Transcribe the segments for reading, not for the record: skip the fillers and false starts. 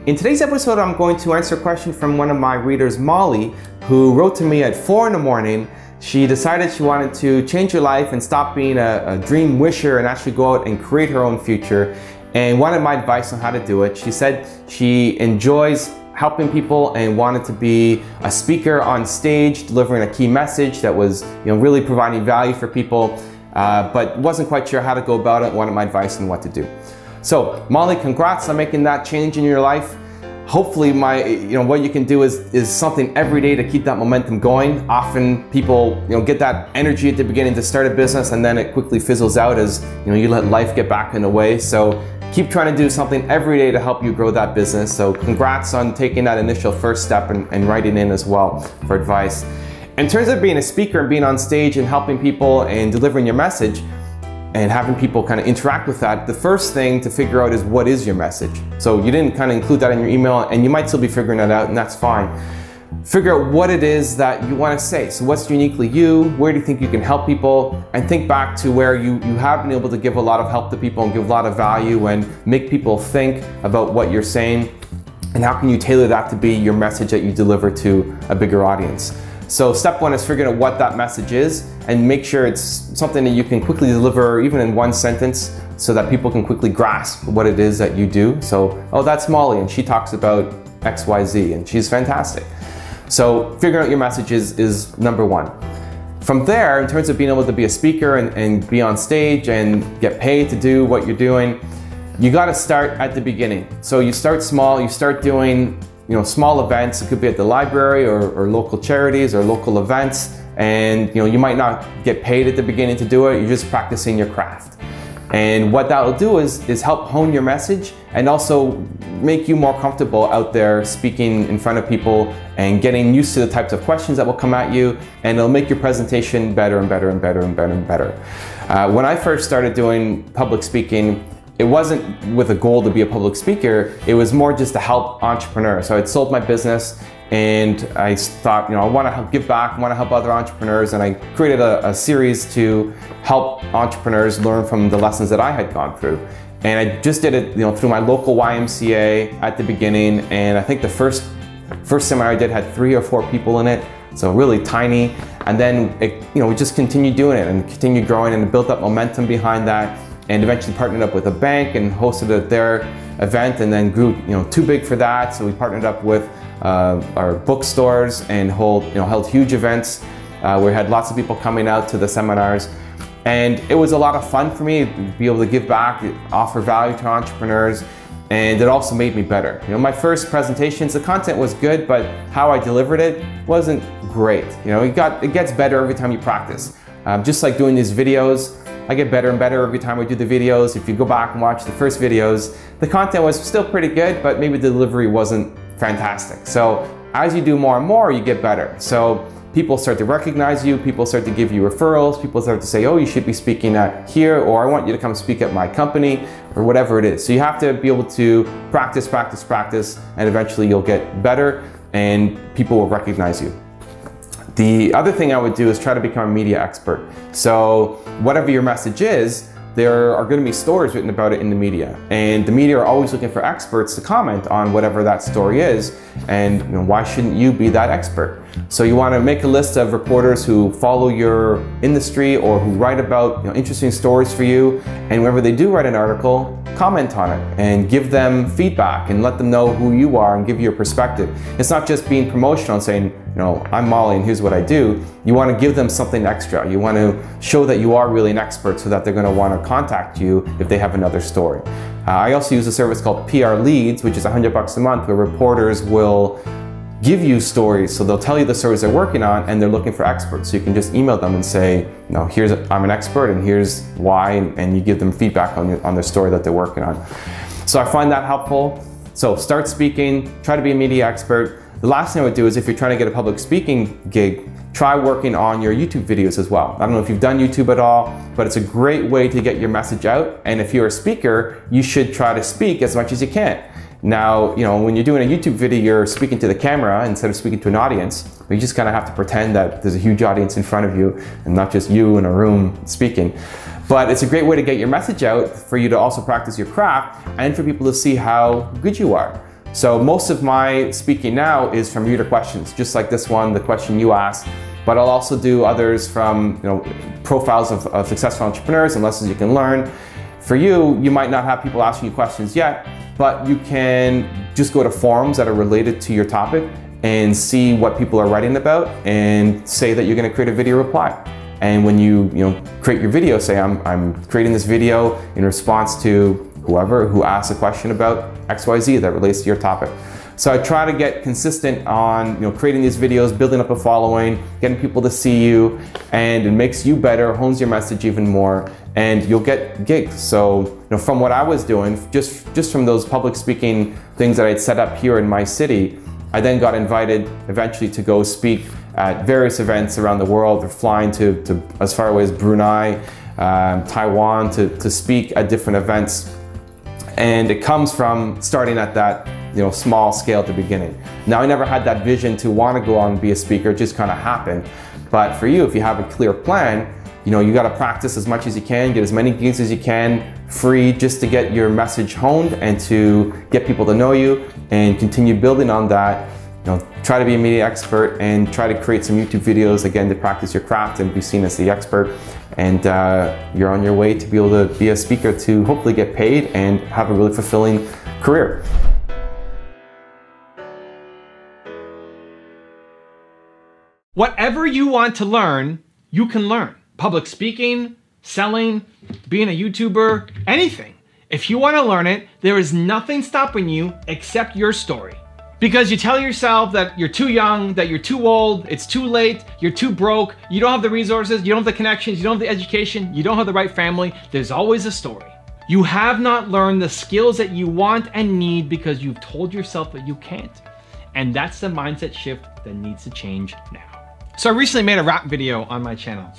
In today's episode, I'm going to answer a question from one of my readers, Molly, who wrote to me at 4 in the morning. She decided she wanted to change her life and stop being a dream wisher and actually go out and create her own future, and wanted my advice on how to do it. She said she enjoys helping people and wanted to be a speaker on stage, delivering a key message that was really providing value for people, but wasn't quite sure how to go about it, wanted my advice on what to do. So Molly, congrats on making that change in your life. Hopefully what you can do is something every day to keep that momentum going. Often people get that energy at the beginning to start a business, and then it quickly fizzles out as you let life get back in the way. So keep trying to do something every day to help you grow that business. So congrats on taking that initial first step and writing in as well for advice. In terms of being a speaker and being on stage and helping people and delivering your message and having people kind of interact with that, the first thing to figure out is, what is your message? So you didn't kind of include that in your email, and you might still be figuring that out, and that's fine. Figure out what it is that you want to say. So what's uniquely you? Where do you think you can help people? And think back to where you have been able to give a lot of help to people and give a lot of value and make people think about what you're saying, and how can you tailor that to be your message that you deliver to a bigger audience. So step one is figuring out what that message is, and make sure it's something that you can quickly deliver even in one sentence, so that people can quickly grasp what it is that you do. So, oh, that's Molly and she talks about XYZ and she's fantastic. So figuring out your message is number one. From there, in terms of being able to be a speaker and be on stage and get paid to do what you're doing, you got to start at the beginning. So you start small, you start doing small events. It could be at the library or local charities or local events, and you might not get paid at the beginning to do it. You're just practicing your craft. And what that will do is help hone your message and also make you more comfortable out there speaking in front of people and getting used to the types of questions that will come at you, and it'll make your presentation better and better and better and better and better. When I first started doing public speaking, it wasn't with a goal to be a public speaker, it was more just to help entrepreneurs. So I'd sold my business and I thought, I want to give back, I want to help other entrepreneurs, and I created a series to help entrepreneurs learn from the lessons that I had gone through. And I just did it through my local YMCA at the beginning, and I think the first seminar I did had 3 or 4 people in it, so really tiny. And then we just continued doing it and continued growing and built up momentum behind that, and eventually partnered up with a bank and hosted their event, and then grew too big for that. So we partnered up with our bookstores and held huge events where we had lots of people coming out to the seminars. And it was a lot of fun for me to be able to give back, offer value to entrepreneurs, and it also made me better. My first presentations, the content was good, but how I delivered it wasn't great. It gets better every time you practice. Just like doing these videos, I get better and better every time I do the videos. If you go back and watch the first videos, the content was still pretty good, but maybe the delivery wasn't fantastic. So as you do more and more, you get better. So people start to recognize you, people start to give you referrals, people start to say, oh, you should be speaking at here, or I want you to come speak at my company, or whatever it is. So you have to be able to practice, practice, practice, and eventually you'll get better and people will recognize you. The other thing I would do is try to become a media expert. So whatever your message is, there are going to be stories written about it in the media, and the media are always looking for experts to comment on whatever that story is, and why shouldn't you be that expert? So you want to make a list of reporters who follow your industry or who write about interesting stories for you, and whenever they do write an article, comment on it and give them feedback and let them know who you are and give you your perspective. It's not just being promotional and saying, I'm Molly and here's what I do. You want to give them something extra. You want to show that you are really an expert, so that they're going to want to contact you if they have another story. I also use a service called PR Leads, which is $100 a month, where reporters will give you stories. So they'll tell you the stories they're working on, and they're looking for experts. So you can just email them and say, I'm an expert and here's why, and you give them feedback on their story that they're working on. So I find that helpful. So start speaking, try to be a media expert. The last thing I would do is, if you're trying to get a public speaking gig, try working on your YouTube videos as well. I don't know if you've done YouTube at all, but it's a great way to get your message out. And if you're a speaker, you should try to speak as much as you can. Now, when you're doing a YouTube video, you're speaking to the camera instead of speaking to an audience. But you just kind of have to pretend that there's a huge audience in front of you and not just you in a room speaking. But it's a great way to get your message out, for you to also practice your craft and for people to see how good you are. So most of my speaking now is from reader questions, just like this one, the question you asked, but I'll also do others from profiles of successful entrepreneurs and lessons you can learn. For you, you might not have people asking you questions yet, but you can just go to forums that are related to your topic and see what people are writing about and say that you're going to create a video reply. And when you create your video, say I'm creating this video in response to whoever who asks a question about XYZ that relates to your topic. So I try to get consistent on creating these videos, building up a following, getting people to see you, and it makes you better, hones your message even more, and you'll get gigs. So from what I was doing, just from those public speaking things that I'd set up here in my city, I then got invited eventually to go speak at various events around the world. Or flying to as far away as Brunei, Taiwan to speak at different events. And it comes from starting at that small scale at the beginning. Now, I never had that vision to want to go on and be a speaker, it just kind of happened. But for you, if you have a clear plan, you got to practice as much as you can, get as many gigs as you can, free, just to get your message honed and to get people to know you and continue building on that. Try to be a media expert and try to create some YouTube videos, again, to practice your craft and be seen as the expert. And you're on your way to be able to be a speaker to hopefully get paid and have a really fulfilling career. Whatever you want to learn, you can learn. Public speaking, selling, being a YouTuber, anything. If you want to learn it, there is nothing stopping you except your story. Because you tell yourself that you're too young, that you're too old, it's too late, you're too broke, you don't have the resources, you don't have the connections, you don't have the education, you don't have the right family. There's always a story. You have not learned the skills that you want and need because you've told yourself that you can't. And that's the mindset shift that needs to change now. So I recently made a rap video on my channel.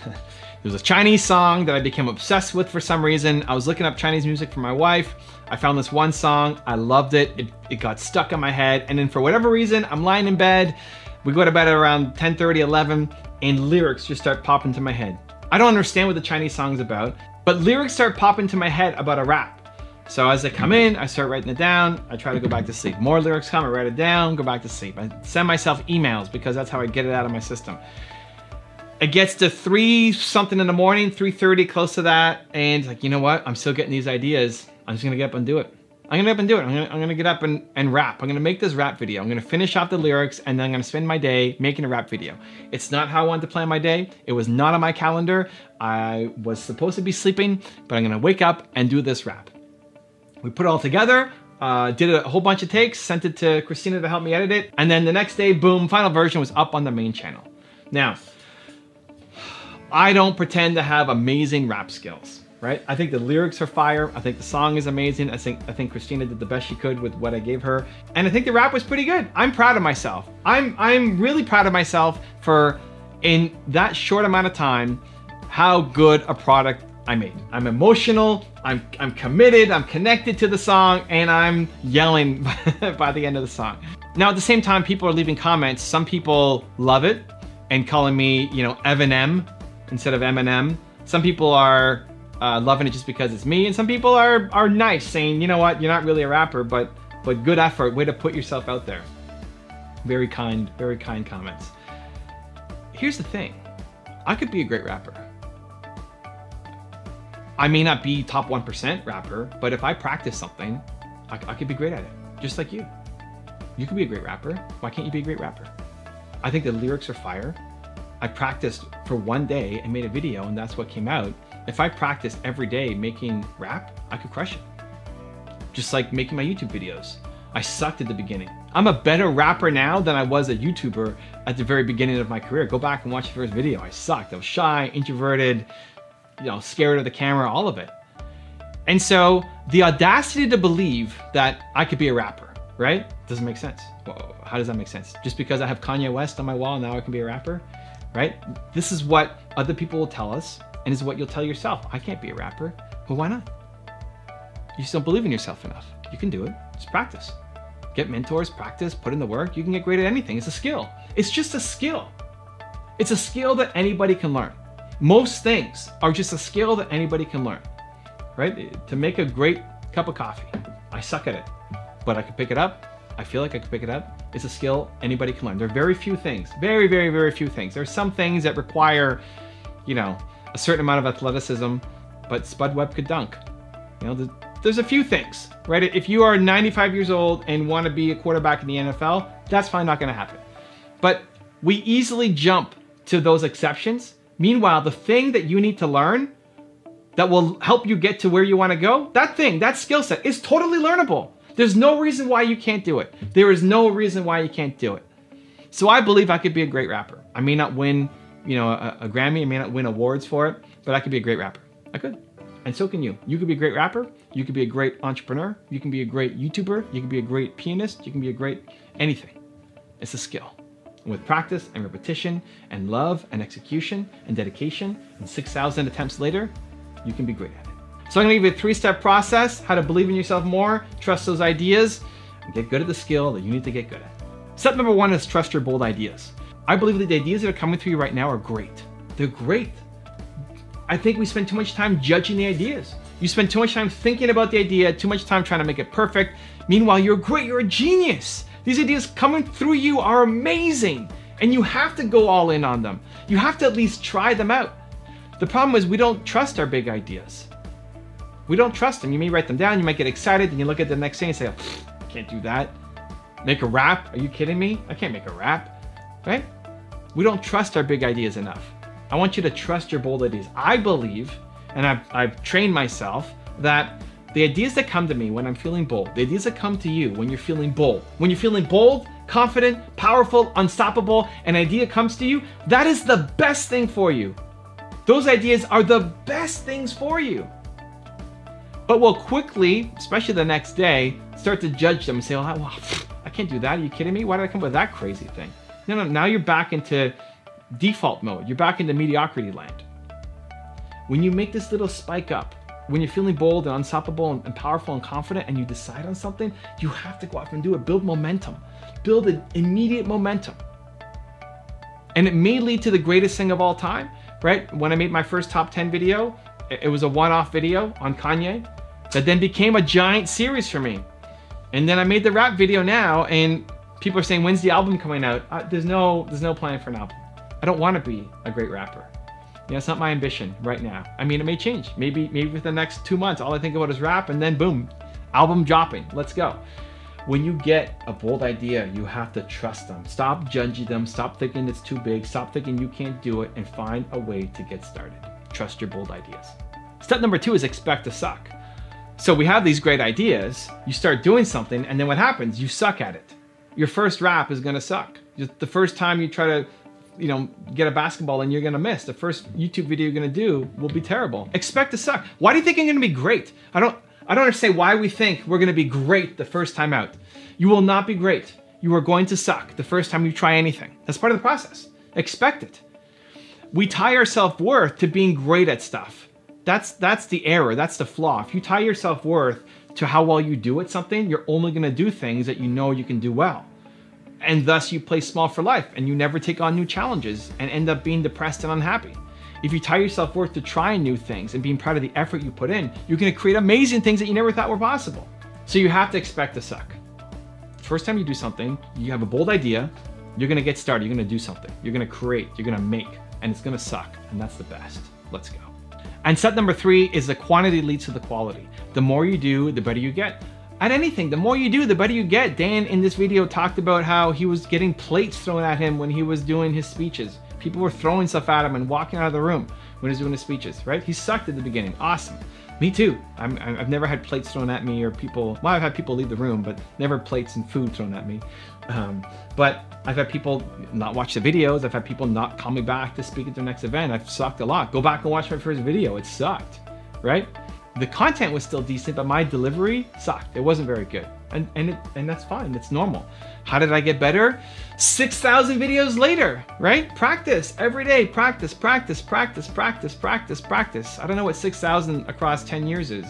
It was a Chinese song that I became obsessed with for some reason. I was looking up Chinese music for my wife. I found this one song, I loved it. It got stuck in my head. And then for whatever reason, I'm lying in bed. We go to bed at around 10:30, 11, and lyrics just start popping to my head. I don't understand what the Chinese song's about, but lyrics start popping to my head about a rap. So as they come in, I start writing it down. I try to go back to sleep. More lyrics come, I write it down, go back to sleep. I send myself emails because that's how I get it out of my system. It gets to 3 something in the morning, 3:30, close to that. And like, you know what? I'm still getting these ideas. I'm just gonna get up and do it. I'm gonna get up and do it. I'm gonna get up and rap. I'm gonna make this rap video. I'm gonna finish off the lyrics and then I'm gonna spend my day making a rap video. It's not how I wanted to plan my day. It was not on my calendar. I was supposed to be sleeping, but I'm gonna wake up and do this rap. We put it all together, did a whole bunch of takes, sent it to Christina to help me edit it. And then the next day, boom, final version was up on the main channel. Now, I don't pretend to have amazing rap skills, right? I think the lyrics are fire. I think the song is amazing. I think Christina did the best she could with what I gave her. And I think the rap was pretty good. I'm proud of myself. I'm really proud of myself for, in that short amount of time, how good a product I made. I'm emotional, I'm committed, I'm connected to the song, and I'm yelling by the end of the song. Now at the same time, people are leaving comments. Some people love it and calling me, Evan M instead of Eminem. Some people are loving it just because it's me, and some people are nice, saying, you know what, you're not really a rapper, but good effort, way to put yourself out there. Very kind comments. Here's the thing, I could be a great rapper. I may not be top 1% rapper, but if I practice something, I could be great at it, just like you. You could be a great rapper. Why can't you be a great rapper? I think the lyrics are fire. I practiced for one day and made a video, and that's what came out. If I practiced every day making rap, I could crush it. Just like making my YouTube videos. I sucked at the beginning. I'm a better rapper now than I was a YouTuber at the very beginning of my career. Go back and watch the first video. I sucked. I was shy, introverted, scared of the camera, all of it. And so the audacity to believe that I could be a rapper, right? Doesn't make sense. Well, how does that make sense? Just because I have Kanye West on my wall, now I can be a rapper, right? This is what other people will tell us, and this is what you'll tell yourself. I can't be a rapper. Well, why not? You just don't believe in yourself enough. You can do it. Just practice. Get mentors, practice, put in the work. You can get great at anything. It's a skill. It's just a skill. It's a skill that anybody can learn. Most things are just a skill that anybody can learn, right? To make a great cup of coffee, I suck at it. but I could pick it up. I feel like I could pick it up. It's a skill anybody can learn. There are very few things, very, very, very few things. There's some things that require, you know, a certain amount of athleticism, but Spud Webb could dunk. You know, there's a few things, right? If you are 95 years old and want to be a quarterback in the NFL, that's probably not going to happen. But we easily jump to those exceptions. Meanwhile, the thing that you need to learn that will help you get to where you want to go, that thing, that skill set is totally learnable. There's no reason why you can't do it. There is no reason why you can't do it. So I believe I could be a great rapper. I may not win, you know, a Grammy, I may not win awards for it, but I could be a great rapper. I could. And so can you. You could be a great rapper. You could be a great entrepreneur. You can be a great YouTuber. You can be a great pianist. You can be a great anything. It's a skill. And with practice and repetition and love and execution and dedication and 6,000 attempts later, you can be great at it. So I'm gonna give you a 3-step process, how to believe in yourself more, trust those ideas, and get good at the skill that you need to get good at. Step number 1 is trust your bold ideas. I believe that the ideas that are coming through you right now are great. They're great. I think we spend too much time judging the ideas. You spend too much time thinking about the idea, too much time trying to make it perfect. Meanwhile, you're great, you're a genius. These ideas coming through you are amazing, and you have to go all in on them. You have to at least try them out. The problem is we don't trust our big ideas. We don't trust them. You may write them down, you might get excited, and you look at the next thing and say, oh, I can't do that. Make a rap? Are you kidding me? I can't make a rap, right? We don't trust our big ideas enough. I want you to trust your bold ideas. I believe, and I've trained myself, that the ideas that come to me when I'm feeling bold, the ideas that come to you when you're feeling bold, confident, powerful, unstoppable, an idea comes to you, that is the best thing for you. Those ideas are the best things for you. But we'll quickly, especially the next day, start to judge them and say, oh, well, I can't do that. Are you kidding me? Why did I come up with that crazy thing? No, now you're back into default mode. You're back into mediocrity land. When you make this little spike up, when you're feeling bold and unstoppable and powerful and confident and you decide on something, you have to go out and do it. Build momentum. Build an immediate momentum. And it may lead to the greatest thing of all time, right? When I made my first top 10 video, it was a one-off video on Kanye that then became a giant series for me. And then I made the rap video now, and people are saying, when's the album coming out? There's no plan for an album. I don't want to be a great rapper. You know, it's not my ambition right now. I mean, it may change. Maybe for the next 2 months, all I think about is rap, and then boom, album dropping. Let's go. When you get a bold idea, you have to trust them. Stop judging them. Stop thinking it's too big. Stop thinking you can't do it, and find a way to get started. Trust your bold ideas. Step number 2 is expect to suck. So we have these great ideas, you start doing something, and then what happens? You suck at it. Your first rap is gonna suck. Just the first time you try to, you know, get a basketball and you're gonna miss. The first YouTube video you're gonna do will be terrible. Expect to suck. Why do you think I'm gonna be great? I don't understand why we think we're gonna be great the first time out. You will not be great. You are going to suck the first time you try anything. That's part of the process. Expect it. We tie our self-worth to being great at stuff. That's the error, that's the flaw. If you tie your self-worth to how well you do at something, you're only gonna do things that you know you can do well. And thus you play small for life and you never take on new challenges and end up being depressed and unhappy. If you tie your self-worth to trying new things and being proud of the effort you put in, you're gonna create amazing things that you never thought were possible. So you have to expect to suck. First time you do something, you have a bold idea, you're gonna get started, you're gonna do something, you're gonna create, you're gonna make, and it's gonna suck, and that's the best. Let's go. And step number 3 is the quantity leads to the quality. The more you do, the better you get. At anything, the more you do, the better you get. Dan in this video talked about how he was getting plates thrown at him when he was doing his speeches. People were throwing stuff at him and walking out of the room when he was doing his speeches, right? He sucked at the beginning, awesome. Me too. I've never had plates thrown at me or people, well, I've had people leave the room, but never plates and food thrown at me. But I've had people not watch the videos. I've had people not call me back to speak at their next event. I've sucked a lot. Go back and watch my first video. It sucked, right? The content was still decent, but my delivery sucked. It wasn't very good. And that's fine, it's normal. How did I get better? 6,000 videos later, right? Practice, every day, practice, practice, practice, practice, practice, practice. I don't know what 6,000 across 10 years is.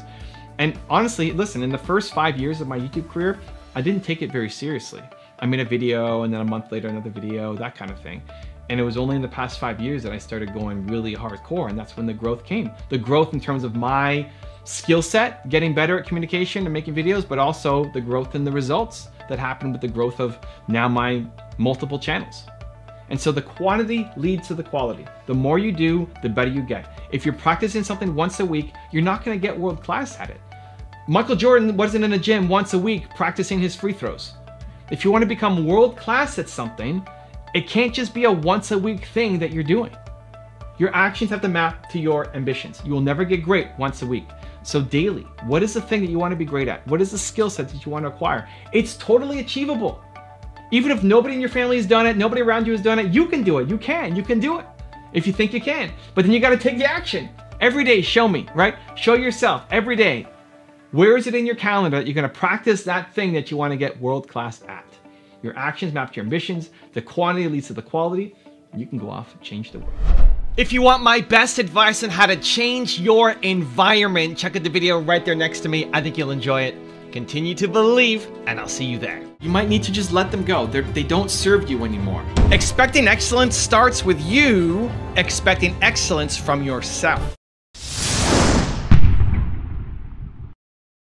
And honestly, listen, in the first 5 years of my YouTube career, I didn't take it very seriously. I made a video and then a month later, another video, that kind of thing. And it was only in the past 5 years that I started going really hardcore, and that's when the growth came. The growth in terms of my skill set, getting better at communication and making videos, but also the growth and the results that happen with the growth of now my multiple channels. And so the quantity leads to the quality. The more you do, the better you get. If you're practicing something once a week, you're not gonna get world class at it. Michael Jordan wasn't in a gym once a week practicing his free throws. If you wanna become world class at something, it can't just be a once a week thing that you're doing. Your actions have to map to your ambitions. You will never get great once a week. So daily, what is the thing that you wanna be great at? What is the skill set that you wanna acquire? It's totally achievable. Even if nobody in your family has done it, nobody around you has done it, you can do it. You can do it if you think you can. But then you gotta take the action. Every day, show me, right? Show yourself every day. Where is it in your calendar that you're gonna practice that thing that you wanna get world class at? Your actions map to your ambitions, the quantity leads to the quality, and you can go off and change the world. If you want my best advice on how to change your environment, check out the video right there next to me. I think you'll enjoy it. Continue to believe, and I'll see you there. You might need to just let them go. They don't serve you anymore. Expecting excellence starts with you expecting excellence from yourself.